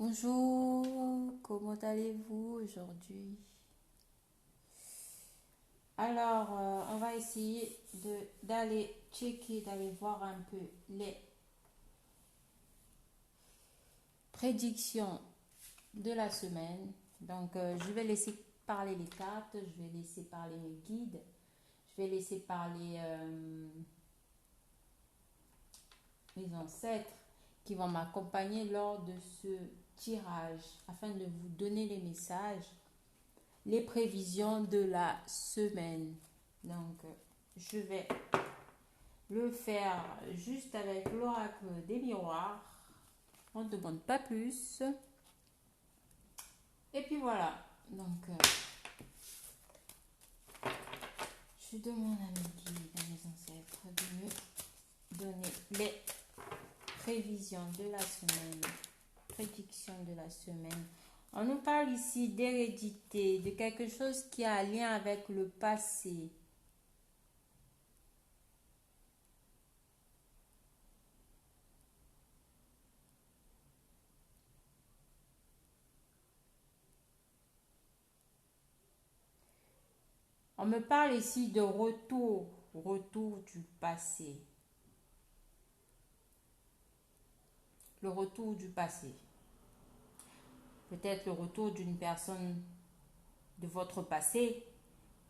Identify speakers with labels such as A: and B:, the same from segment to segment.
A: Bonjour, comment allez-vous aujourd'hui? Alors, on va essayer d'aller checker, d'aller voir un peu les prédictions de la semaine. Donc, je vais laisser parler les cartes, je vais laisser parler mes guides, je vais laisser parler mes ancêtres qui vont m'accompagner lors de ce tirage afin de vous donner les messages, les prévisions de la semaine. Donc, je vais le faire juste avec l'oracle des miroirs. On ne demande pas plus. Et puis voilà. Donc, je demande à mes guides, à mes ancêtres de me donner les prévisions de la semaine. Prédictions de la semaine. On nous parle ici d'hérédité, de quelque chose qui a un lien avec le passé. On me parle ici de retour du passé. Le retour du passé. Peut-être le retour d'une personne de votre passé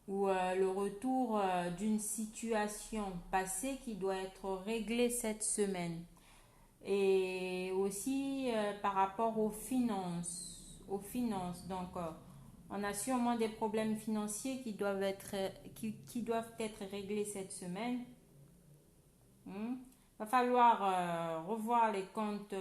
A: ou le retour d'une situation passée qui doit être réglée cette semaine. Et aussi par rapport aux finances. Donc, on a sûrement des problèmes financiers qui doivent être réglés cette semaine. Va falloir revoir les comptes.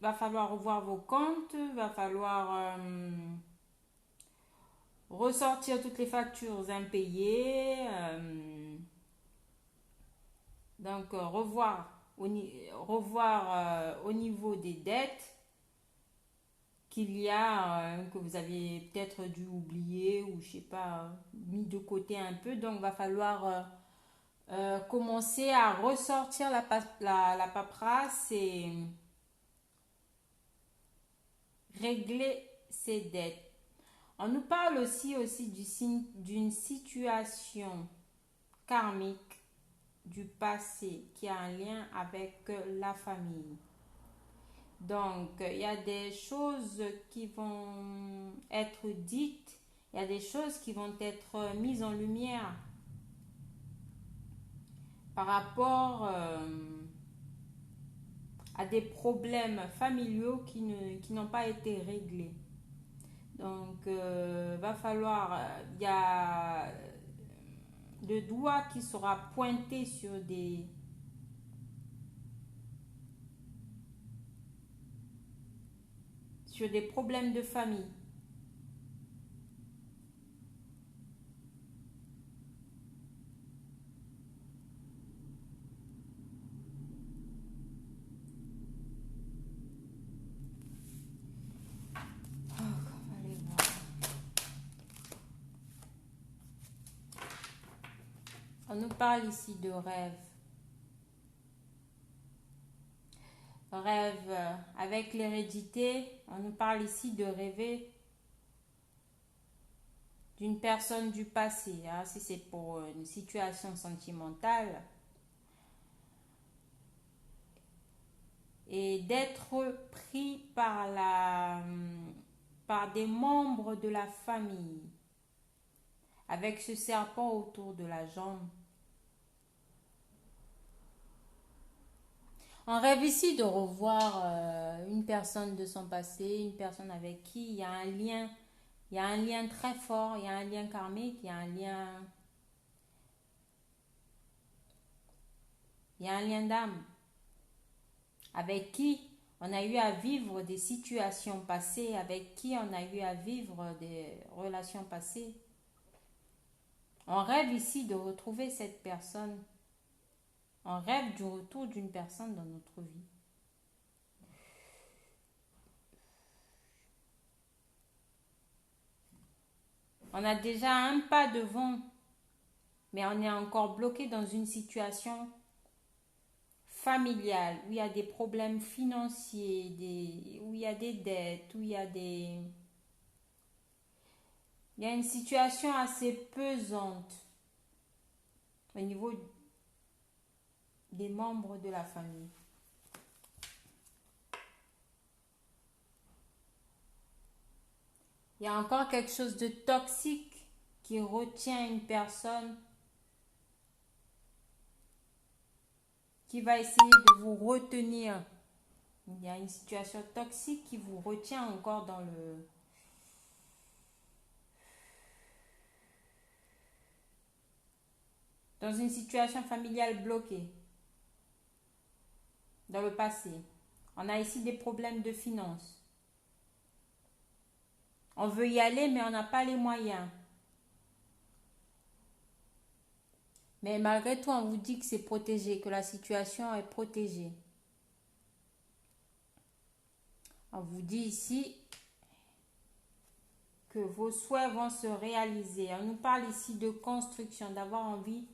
A: Va falloir revoir vos comptes. Va falloir ressortir toutes les factures impayées. Donc, revoir au niveau des dettes qu'il y a, que vous avez peut-être dû oublier ou je sais pas, mis de côté un peu. Donc, va falloir commencer à ressortir la paperasse et régler ses dettes. On nous parle aussi d'une situation karmique du passé qui a un lien avec la famille. Donc, il y a des choses qui vont être dites, il y a des choses qui vont être mises en lumière par rapport à des problèmes familiaux qui n'ont pas été réglés. Donc, va falloir, il y a le doigt qui sera pointé sur des problèmes de famille. Allez voir. On nous parle ici de rêve. Rêve avec l'hérédité, on nous parle ici de rêver d'une personne du passé. Hein, si c'est pour une situation sentimentale. Et d'être pris par des membres de la famille. Avec ce serpent autour de la jambe. On rêve ici de revoir une personne de son passé, une personne avec qui il y a un lien. Il y a un lien très fort, il y a un lien karmique, il y a un lien d'âme avec qui on a eu à vivre des situations passées, avec qui on a eu à vivre des relations passées. On rêve ici de retrouver cette personne. On rêve du retour d'une personne dans notre vie. On a déjà un pas devant, mais on est encore bloqué dans une situation familial, où il y a des problèmes financiers, où il y a des dettes, où il y a une situation assez pesante au niveau des membres de la famille. Il y a encore quelque chose de toxique qui retient une personne, qui va essayer de vous retenir. Il y a une situation toxique qui vous retient encore dans une situation familiale bloquée, dans le passé. On a ici des problèmes de finances. On veut y aller, mais on n'a pas les moyens. Mais malgré tout, on vous dit que c'est protégé, que la situation est protégée. On vous dit ici que vos souhaits vont se réaliser. On nous parle ici de construction, d'avoir envie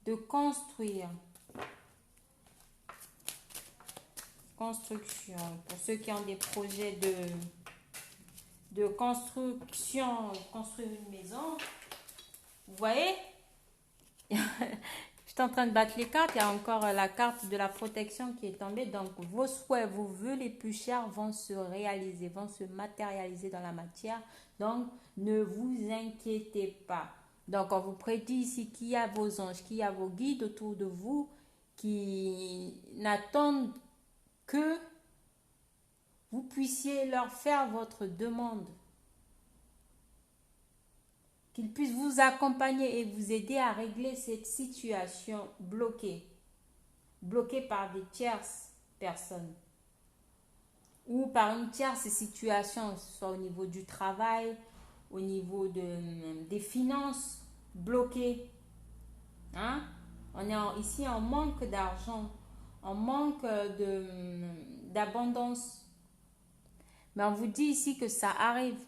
A: de construire. Construction. Pour ceux qui ont des projets de construction, construire une maison. Vous voyez? Je suis en train de battre les cartes. Il y a encore la carte de la protection qui est tombée. Donc, vos souhaits, vos vœux les plus chers vont se réaliser, vont se matérialiser dans la matière. Donc, ne vous inquiétez pas. Donc, on vous prédit ici qu'il y a vos anges, qu'il y a vos guides autour de vous qui n'attendent que vous puissiez leur faire votre demande. Qu'ils puissent vous accompagner et vous aider à régler cette situation bloquée par des tierces personnes ou par une tierce situation, soit au niveau du travail, au niveau des finances bloquées. Hein? On est ici en manque d'argent, en manque d'abondance. Mais on vous dit ici que ça arrive,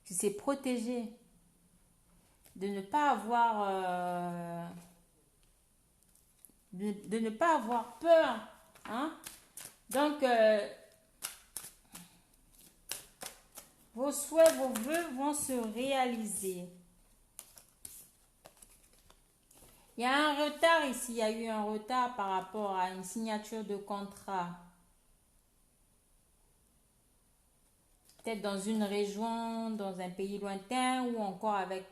A: que c'est protégé. De ne pas avoir de ne pas avoir peur, hein? Donc vos souhaits, vos vœux vont se réaliser. Il y a un retard ici, il y a eu un retard par rapport à une signature de contrat. Peut-être dans une région, dans un pays lointain ou encore avec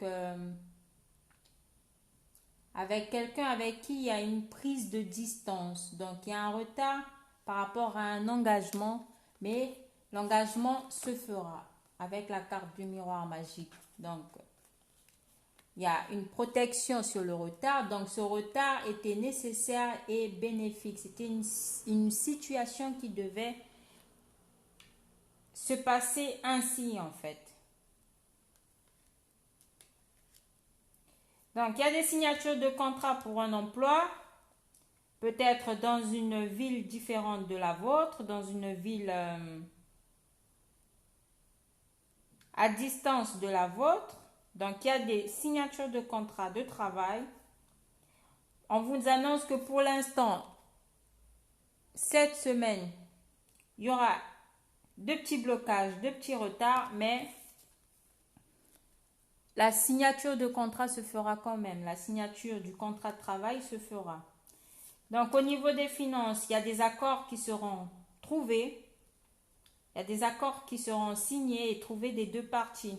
A: quelqu'un avec qui il y a une prise de distance. Donc, il y a un retard par rapport à un engagement, mais l'engagement se fera avec la carte du miroir magique. Donc, il y a une protection sur le retard. Donc, ce retard était nécessaire et bénéfique. C'était une situation qui devait se passer ainsi, en fait. Donc, il y a des signatures de contrat pour un emploi, peut-être dans une ville différente de la vôtre, dans une ville à distance de la vôtre. Donc, il y a des signatures de contrat de travail. On vous annonce que pour l'instant, cette semaine, il y aura de petits blocages, de petits retards, mais la signature de contrat se fera quand même. La signature du contrat de travail se fera. Donc, au niveau des finances, il y a des accords qui seront trouvés. Il y a des accords qui seront signés et trouvés des deux parties.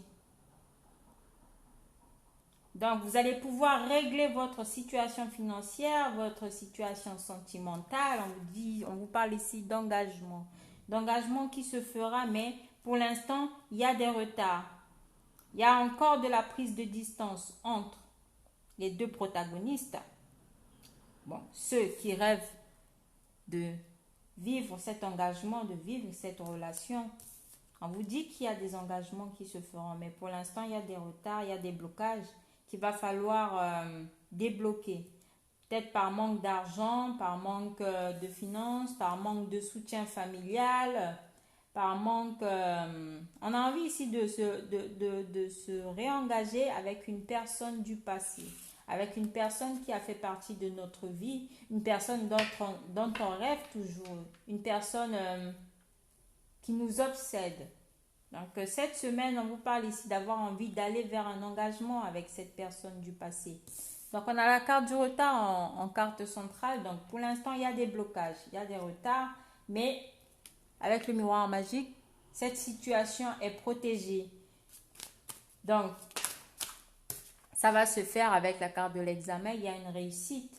A: Donc, vous allez pouvoir régler votre situation financière, votre situation sentimentale. On vous parle ici d'engagement. D'engagement qui se fera, mais pour l'instant, il y a des retards. Il y a encore de la prise de distance entre les deux protagonistes. Bon, ceux qui rêvent de vivre cet engagement, de vivre cette relation, on vous dit qu'il y a des engagements qui se feront, mais pour l'instant, il y a des retards, il y a des blocages qu'il va falloir débloquer. Peut-être par manque d'argent, par manque de finances, par manque de soutien familial, par manque... on a envie ici de se réengager avec une personne du passé, avec une personne qui a fait partie de notre vie, une personne dont on rêve toujours, une personne qui nous obsède. Donc, cette semaine, on vous parle ici d'avoir envie d'aller vers un engagement avec cette personne du passé. Donc, on a la carte du retard en carte centrale. Donc, pour l'instant, il y a des blocages, il y a des retards. Mais avec le miroir magique, cette situation est protégée. Donc, ça va se faire avec la carte de l'examen. Il y a une réussite.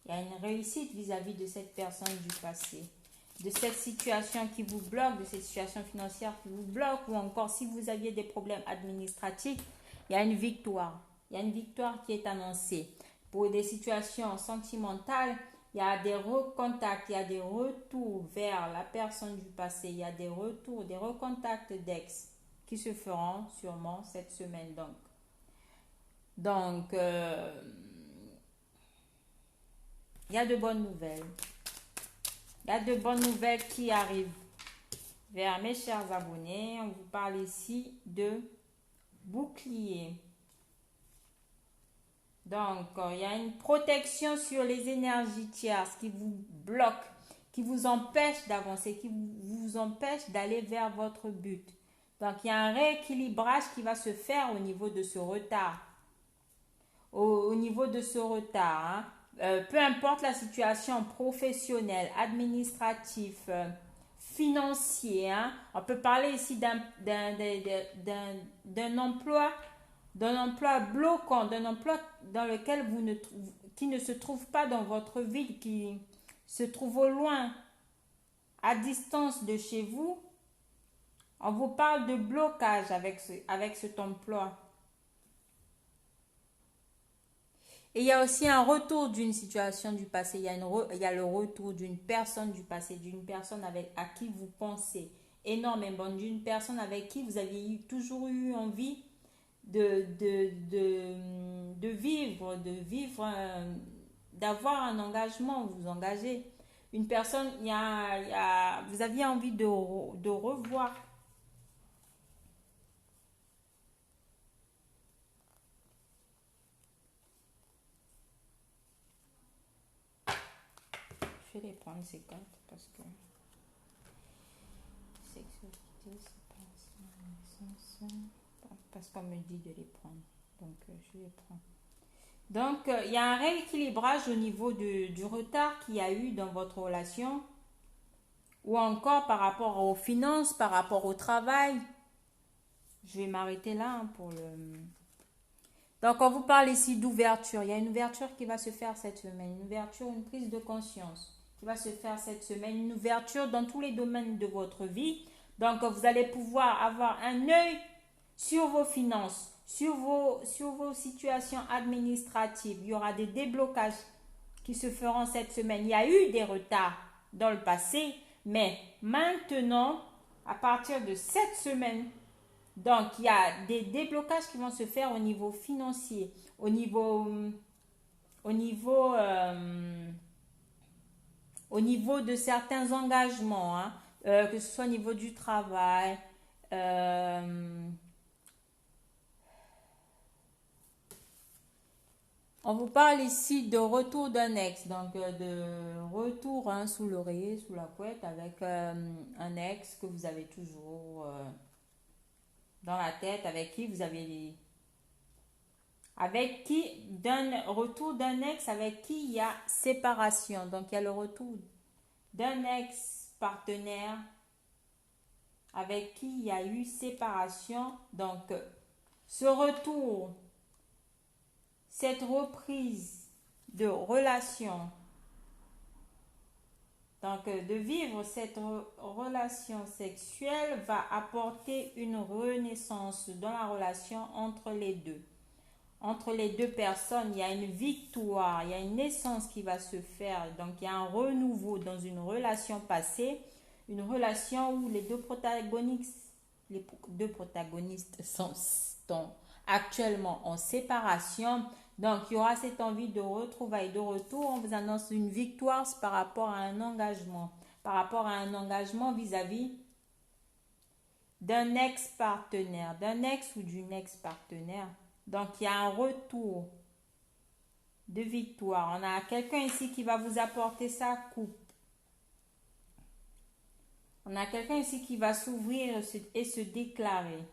A: Il y a une réussite vis-à-vis de cette personne du passé. De cette situation qui vous bloque, de cette situation financière qui vous bloque, ou encore si vous aviez des problèmes administratifs, il y a une victoire. Il y a une victoire qui est annoncée. Pour des situations sentimentales, il y a des recontacts, il y a des retours vers la personne du passé, il y a des retours, des recontacts d'ex qui se feront sûrement cette semaine. Donc, il y a de bonnes nouvelles. Il y a de bonnes nouvelles qui arrivent vers mes chers abonnés. On vous parle ici de bouclier. Donc, il y a une protection sur les énergies tierces qui vous bloquent, qui vous empêchent d'avancer, qui vous empêchent d'aller vers votre but. Donc, il y a un rééquilibrage qui va se faire au niveau de ce retard. Au niveau de ce retard, hein. Peu importe la situation professionnelle, administrative, financière, hein, on peut parler ici d'un emploi, bloquant, d'un emploi dans lequel qui ne se trouve pas dans votre ville, qui se trouve au loin, à distance de chez vous. On vous parle de blocage avec cet emploi. Et il y a aussi un retour d'une situation du passé. Il y a le retour d'une personne du passé, d'une personne à qui vous pensez énormément, d'une personne avec qui vous aviez toujours eu envie de vivre, d'avoir un engagement, vous engager. Une personne, vous aviez envie de revoir. Je vais les prendre ces cartes parce que sexualité, parce qu'on me dit de les prendre. Donc, je les prends. Donc, il y a un rééquilibrage au niveau du retard qu'il y a eu dans votre relation ou encore par rapport aux finances, par rapport au travail. Je vais m'arrêter là pour le... Donc, on vous parle ici d'ouverture. Il y a une ouverture qui va se faire cette semaine. Une ouverture, une prise de conscience qui va se faire cette semaine. Une ouverture dans tous les domaines de votre vie. Donc, vous allez pouvoir avoir un œil sur vos finances, sur vos situations administratives. Il y aura des déblocages qui se feront cette semaine. Il y a eu des retards dans le passé, mais maintenant, à partir de cette semaine, donc il y a des déblocages qui vont se faire au niveau financier, au niveau de certains engagements, hein, que ce soit au niveau du travail. On vous parle ici de retour d'un ex, donc de retour, hein, sous l'oreiller, sous la couette, avec un ex que vous avez toujours dans la tête, d'un retour d'un ex avec qui il y a séparation. Donc il y a le retour d'un ex partenaire avec qui il y a eu séparation. Donc ce retour, cette reprise de relation, donc de vivre cette relation sexuelle va apporter une renaissance dans la relation entre les deux. Entre les deux personnes, il y a une victoire, il y a une naissance qui va se faire. Donc il y a un renouveau dans une relation passée, une relation où les deux protagonistes sont actuellement en séparation. Donc, il y aura cette envie de retrouvailles, de retour. On vous annonce une victoire par rapport à un engagement. Par rapport à un engagement vis-à-vis d'un ex-partenaire, d'un ex ou d'une ex-partenaire. Donc, il y a un retour de victoire. On a quelqu'un ici qui va vous apporter sa coupe. On a quelqu'un ici qui va s'ouvrir et se déclarer.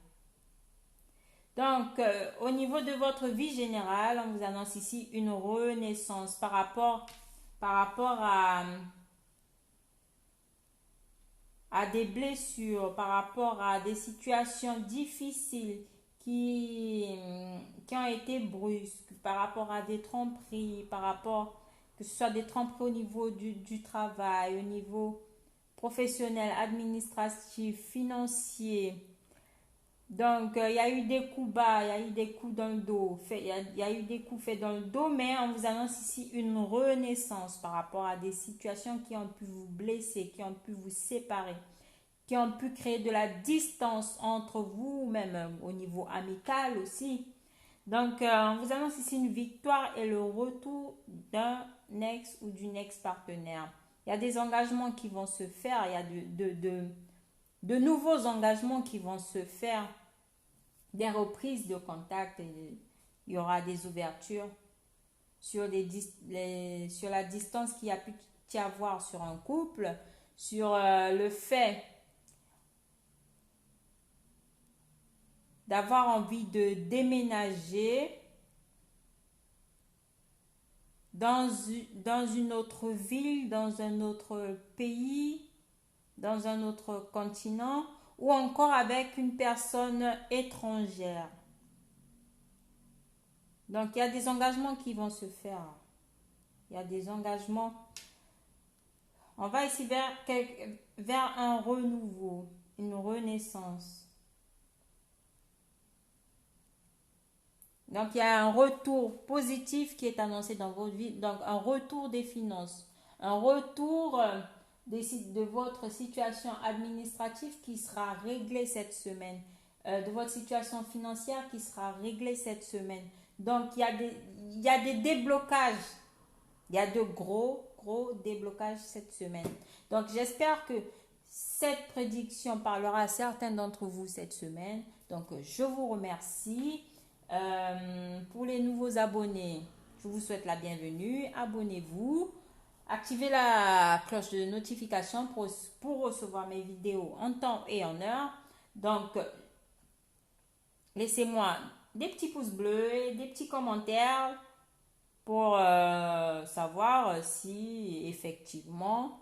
A: Donc, au niveau de votre vie générale, on vous annonce ici une renaissance par rapport à des blessures, par rapport à des situations difficiles qui, qui ont été brusques, par rapport à des tromperies, par rapport, que ce soit des tromperies au niveau du travail, au niveau professionnel, administratif, financier. Donc, il y a eu des coups bas, il y a eu des coups dans le dos, il y a eu des coups faits dans le dos, mais on vous annonce ici une renaissance par rapport à des situations qui ont pu vous blesser, qui ont pu vous séparer, qui ont pu créer de la distance entre vous, même au niveau amical aussi. Donc, on vous annonce ici une victoire et le retour d'un ex ou d'une ex-partenaire. Il y a des engagements qui vont se faire, il y a de nouveaux engagements qui vont se faire, des reprises de contact, il y aura des ouvertures sur, sur la distance qu'il y a pu y avoir sur un couple, sur le fait d'avoir envie de déménager dans une autre ville, dans un autre pays, dans un autre continent ou encore avec une personne étrangère. Donc, il y a des engagements qui vont se faire. Il y a des engagements. On va ici vers un renouveau, une renaissance. Donc, il y a un retour positif qui est annoncé dans votre vie. Donc, un retour des finances. Un retour de votre situation administrative qui sera réglée cette semaine. De votre situation financière qui sera réglée cette semaine. Donc, il y a des déblocages. Il y a de gros déblocages cette semaine. Donc, j'espère que cette prédiction parlera à certains d'entre vous cette semaine. Donc, je vous remercie. Pour les nouveaux abonnés, je vous souhaite la bienvenue. Abonnez-vous. Activez la cloche de notification pour recevoir mes vidéos en temps et en heure. Donc, laissez-moi des petits pouces bleus et des petits commentaires pour savoir si effectivement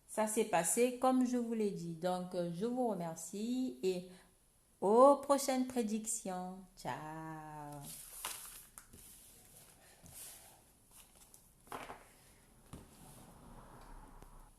A: ça s'est passé comme je vous l'ai dit. Donc, je vous remercie et aux prochaines prédictions. Ciao.